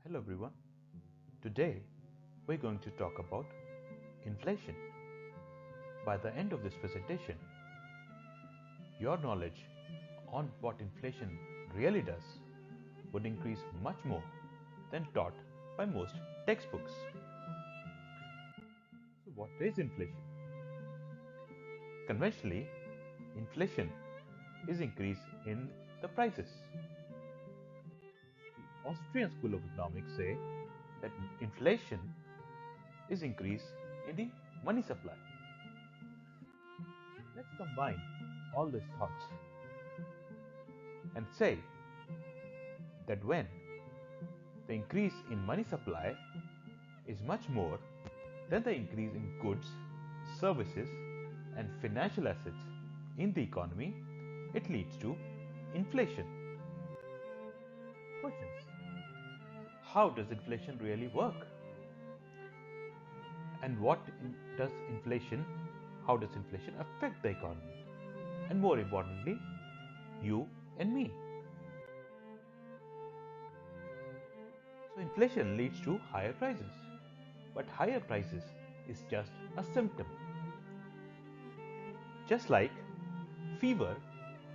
Hello everyone. Today we're going to talk about inflation. By the end of this presentation, your knowledge on what inflation really does would increase much more than taught by most textbooks. So what is inflation? Conventionally, inflation is increase in the prices. The Austrian School of Economics say that inflation is increase in the money supply. Let's combine all these thoughts and say that when the increase in money supply is much more than the increase in goods, services, and financial assets in the economy, it leads to inflation. Questions. How does inflation really work? And how does inflation affect the economy? And more importantly, you and me. So inflation leads to higher prices. But higher prices is just a symptom. Just like fever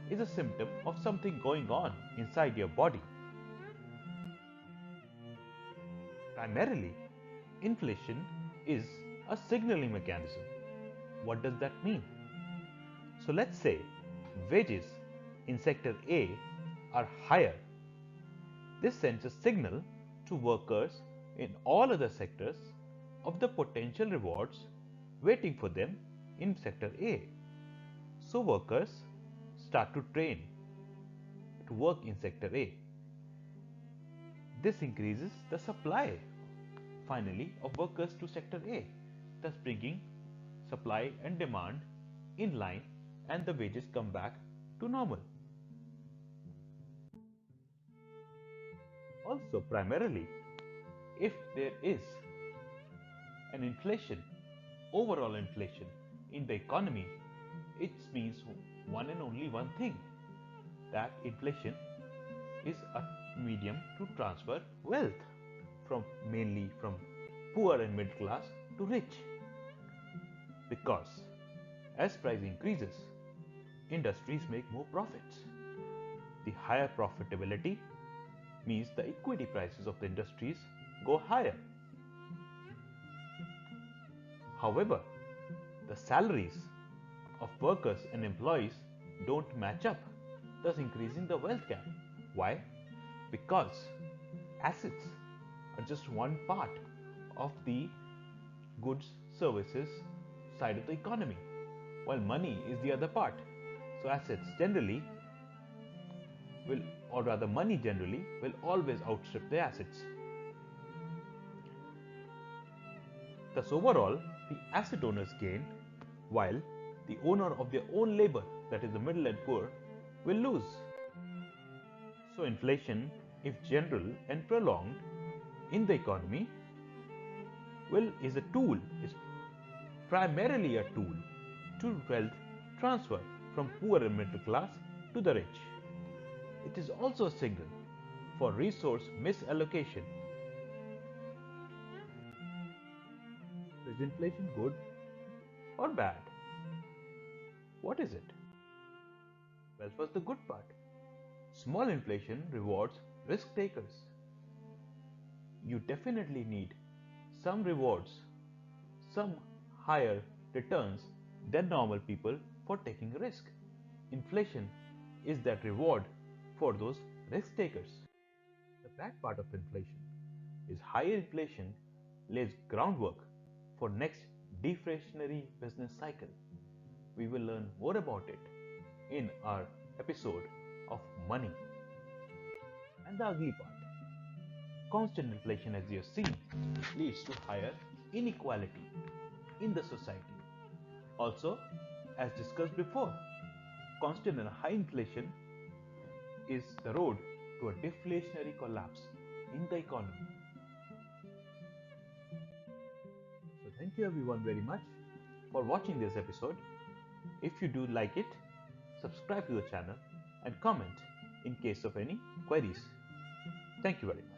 is a symptom of something going on inside your body. Primarily, inflation is a signaling mechanism. What does that mean? So let's say wages in sector A are higher. This sends a signal to workers in all other sectors of the potential rewards waiting for them in sector A. So workers start to train to work in sector A. This increases the supply finally of workers to sector A, thus bringing supply and demand in line and the wages come back to normal. Also, primarily, if there is an inflation, overall inflation in the economy, it means one and only one thing, that inflation is a medium to transfer wealth mainly from poor and middle class to rich. Because as price increases, industries make more profits. The higher profitability means the equity prices of the industries go higher. However, the salaries of workers and employees don't match up, thus increasing the wealth gap. Why? Because assets are just one part of the goods, services side of the economy, while money is the other part. So assets generally will, or rather money generally, will always outstrip the assets. Thus overall, the asset owners gain, while the owner of their own labor, that is the middle and poor, will lose. So inflation, if general and prolonged in the economy, is primarily a tool to wealth transfer from poor and middle class to the rich. It is also a signal for resource misallocation. Is inflation good or bad? What is it? Well, first the good part. Small inflation rewards risk takers. You definitely need some rewards, some higher returns than normal people for taking a risk. Inflation is that reward for those risk takers. The bad part of inflation is higher inflation lays groundwork for next deflationary business cycle. We will learn more about it in our episode of money. And the ugly part. Constant inflation, as you have seen, leads to higher inequality in the society. Also, as discussed before, constant and high inflation is the road to a deflationary collapse in the economy. So thank you everyone very much for watching this episode. If you do like it, subscribe to the channel and comment in case of any queries. Thank you very much.